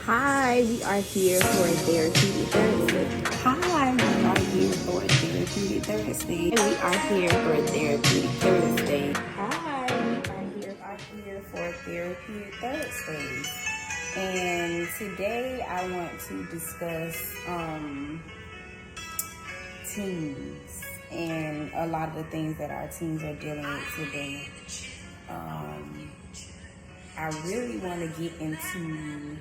Hi, we are here for Therapeutic Thursday. Hi, we are here for Therapeutic Thursday. And we are here for Therapeutic Thursday. Hi, we are here for Therapeutic Thursdays. And today I want to discuss teens and a lot of the things that our teens are dealing with today. I really want to get into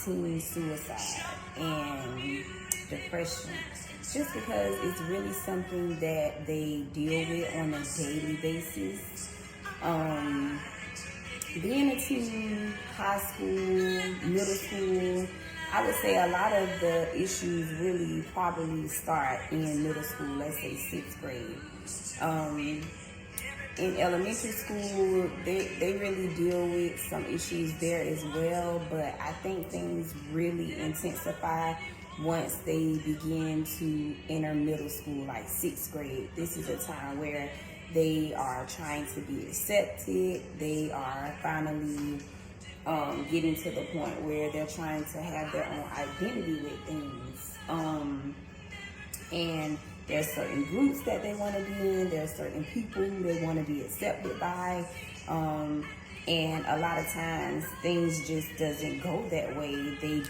teen suicide and depression, just because it's really something that they deal with on a daily basis. Being a teen, high school, middle school, I would say a lot of the issues really probably start in middle school, let's say 6th grade. In elementary school, they really deal with some issues there as well, but I think things really intensify once they begin to enter middle school, like 6th grade. This is a time where they are trying to be accepted. They are finally getting to the point where they're trying to have their own identity with things. And there's certain groups that they want to be in. There's certain people who they want to be accepted by. And a lot of times things just doesn't go that way. They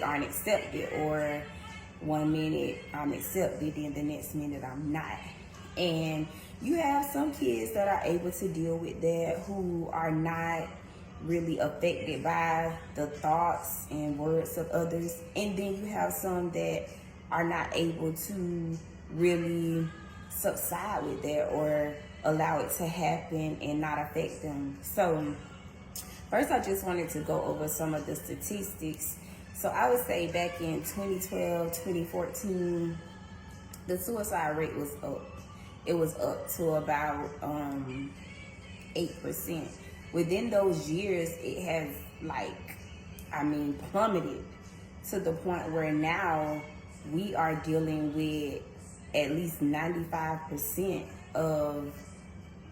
aren't accepted, or one minute I'm accepted and the next minute I'm not. And you have some kids that are able to deal with that, who are not really affected by the thoughts and words of others. And then you have some that are not able to really subside with that or allow it to happen and not affect them. So first, I just wanted to go over some of the statistics. So I would say back in 2012, 2014, the suicide rate was up. It was up to about 8%. Within those years, it has plummeted to the point where now we are dealing with at least 95% of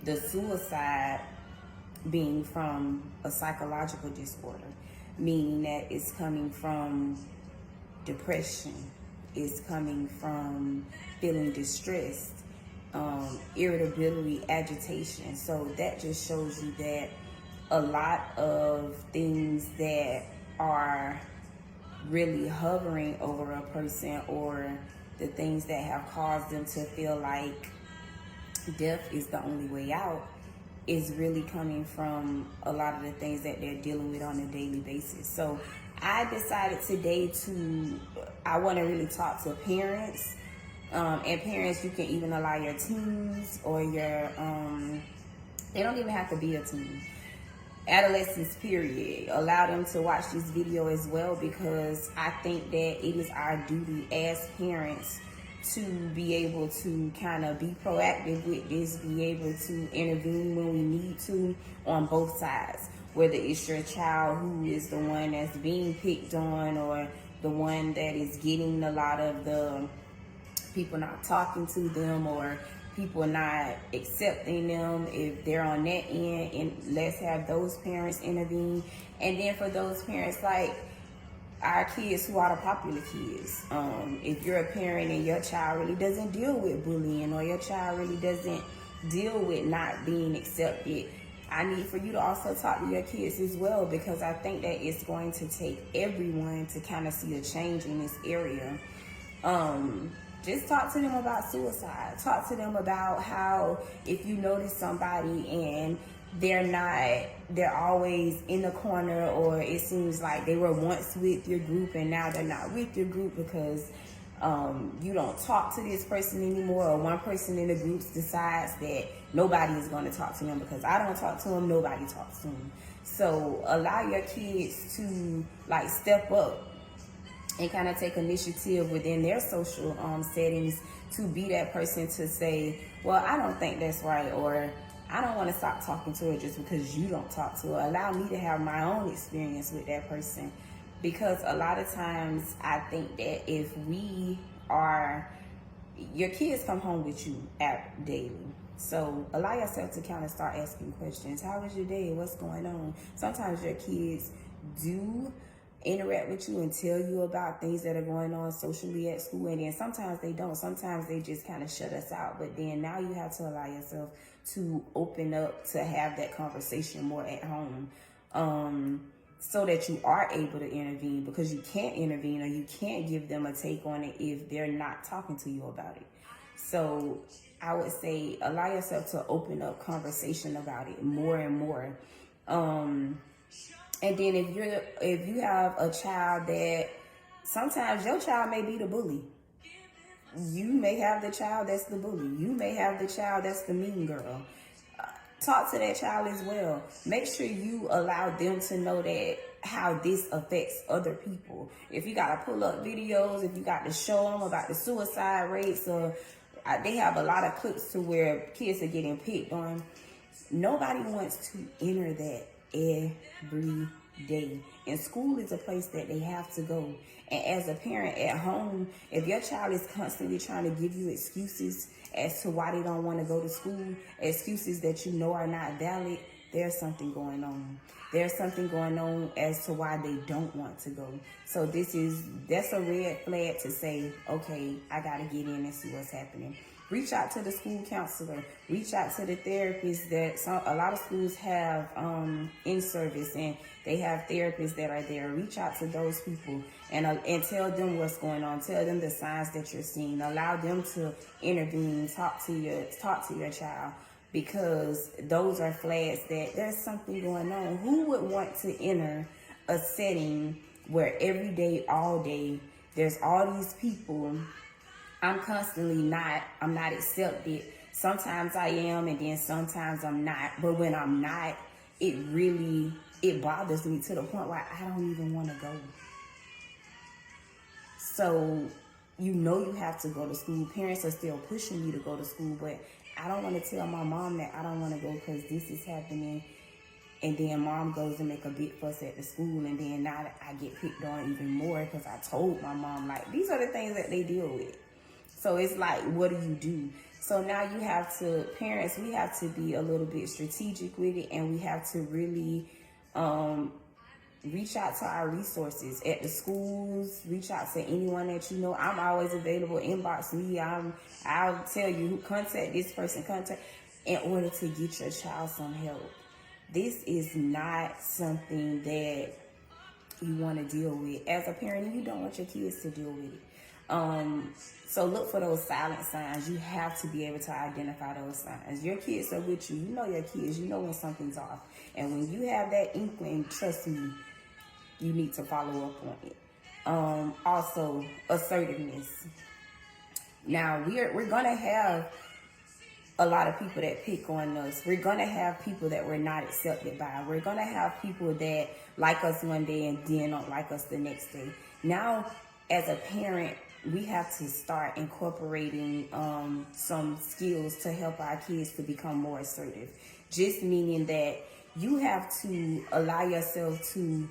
the suicide being from a psychological disorder, meaning that it's coming from depression, it's coming from feeling distressed, irritability, agitation. So that just shows you that a lot of things that are really hovering over a person, or the things that have caused them to feel like death is the only way out, is really coming from a lot of the things that they're dealing with on a daily basis. So I decided today I want to really talk to parents. And parents, you can even allow your teens or your, they don't even have to be a teen, adolescents period, allow them to watch this video as well, because I think that it is our duty as parents to be able to kind of be proactive with this, be able to intervene when we need to on both sides, whether it's your child who is the one that's being picked on, or the one that is getting a lot of the people not talking to them, or people not accepting them, if they're on that end. And let's have those parents intervene. And then for those parents, like our kids who are the popular kids, if you're a parent and your child really doesn't deal with bullying, or your child really doesn't deal with not being accepted, I need for you to also talk to your kids as well, because I think that it's going to take everyone to kind of see a change in this area. Just talk to them about suicide. Talk to them about how, if you notice somebody and they're always in the corner, or it seems like they were once with your group and now they're not with your group because you don't talk to this person anymore, or one person in the group decides that nobody is going to talk to them because I don't talk to them, nobody talks to them. So allow your kids to step up and kind of take initiative within their social settings to be that person to say, well, I don't think that's right, or I don't want to stop talking to her just because you don't talk to her. Allow me to have my own experience with that person. Because a lot of times I think that if your kids come home with you daily. So allow yourself to kind of start asking questions. How was your day? What's going on? Sometimes your kids do interact with you and tell you about things that are going on socially at school, and then sometimes they don't. Sometimes they just kind of shut us out. But then now you have to allow yourself to open up to have that conversation more at home, so that you are able to intervene, because you can't intervene or you can't give them a take on it if they're not talking to you about it. So I would say allow yourself to open up conversation about it more and more. And then if you have a child that sometimes your child may be the bully. You may have the child that's the bully. You may have the child that's the mean girl. Talk to that child as well. Make sure you allow them to know that how this affects other people. If you got to pull up videos, if you got to show them about the suicide rates, or they have a lot of clips to where kids are getting picked on. Nobody wants to enter that every day. And school is a place that they have to go. And as a parent at home, if your child is constantly trying to give you excuses as to why they don't want to go to school, excuses that you know are not valid, there's something going on. There's something going on as to why they don't want to go. So that's a red flag to say, okay, I got to get in and see what's happening. Reach out to the school counselor. Reach out to the therapist that a lot of schools have in service, and they have therapists that are there. Reach out to those people and tell them what's going on. Tell them the signs that you're seeing. Allow them to intervene. Talk to your child, because those are flags that there's something going on. Who would want to enter a setting where every day, all day, there's all these people? I'm not accepted. Sometimes I am, and then sometimes I'm not. But when I'm not, it bothers me to the point where I don't even want to go. So, you have to go to school. Parents are still pushing you to go to school, but I don't want to tell my mom that I don't want to go because this is happening. And then mom goes and make a big fuss at the school, and then now I get picked on even more because I told my mom, like, these are the things that they deal with. So it's like, what do? So now parents, we have to be a little bit strategic with it, and we have to really reach out to our resources at the schools. Reach out to anyone that you know. I'm always available. Inbox me. I'll tell you, contact this person, in order to get your child some help. This is not something that you want to deal with as a parent, and you don't want your kids to deal with it. So look for those silent signs. You have to be able to identify those signs. Your kids are with you. You know your kids. You know when something's off. And when you have that inkling, trust me, you need to follow up on it. Also, assertiveness. Now, we're going to have a lot of people that pick on us. We're going to have people that we're not accepted by. We're going to have people that like us one day and then don't like us the next day. Now, as a parent, we have to start incorporating some skills to help our kids to become more assertive. Just meaning that you have to allow yourself to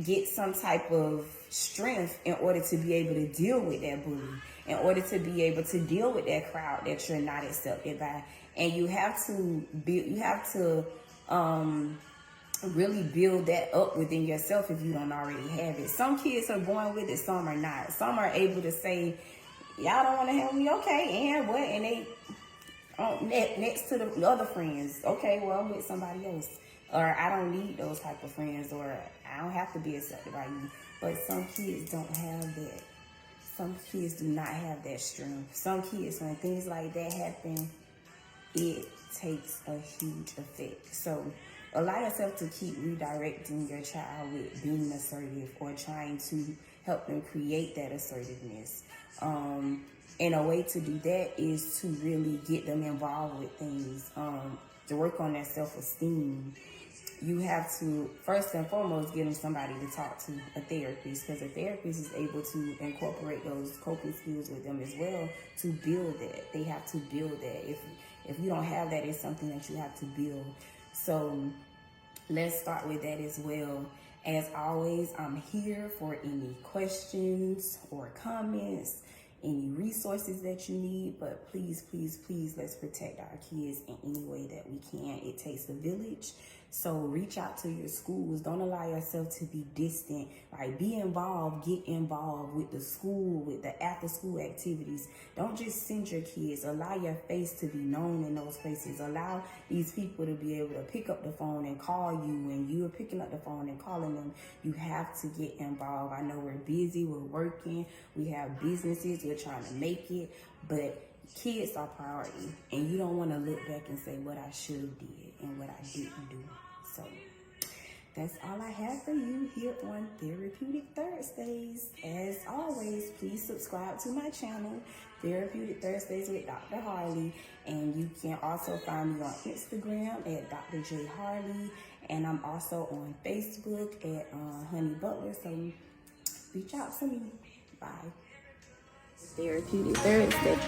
get some type of strength in order to be able to deal with that bully, in order to be able to deal with that crowd that you're not accepted by. And you have to really build that up within yourself if you don't already have it. Some kids are born with it, some are not. Some are able to say, y'all don't want to help me, okay, and what? And they next to the other friends, okay, well, I'm with somebody else. Or I don't need those type of friends, or I don't have to be accepted by you. But some kids don't have that. Some kids do not have that strength. Some kids, when things like that happen, it takes a huge effect. So allow yourself to keep redirecting your child with being assertive or trying to help them create that assertiveness. And a way to do that is to really get them involved with things, to work on their self-esteem. You have to, first and foremost, get them somebody to talk to, a therapist, because a therapist is able to incorporate those coping skills with them as well to build that. They have to build that. If you don't have that, it's something that you have to build. So let's start with that as well. As always, I'm here for any questions or comments, any resources that you need, but please, please, please, let's protect our kids in any way that we can. It takes a village So reach out to your schools. Don't allow yourself to be distant. Like, be involved, get involved with the school, with the after school activities. Don't just send your kids. Allow your face to be known in those places. Allow these people to be able to pick up the phone and call you, and you're picking up the phone and calling them. You have to get involved. I know we're busy, we're working, we have businesses, we're trying to make it, but kids are priority, and you don't want to look back and say what I should have did and what I didn't do. So that's all I have for you here on Therapeutic Thursdays. As always, please subscribe to my channel, Therapeutic Thursdays with Dr. Harley. And you can also find me on Instagram at Dr.J.Harley. And I'm also on Facebook at Honey Butler. So reach out to me. Bye. Therapeutic Thursday.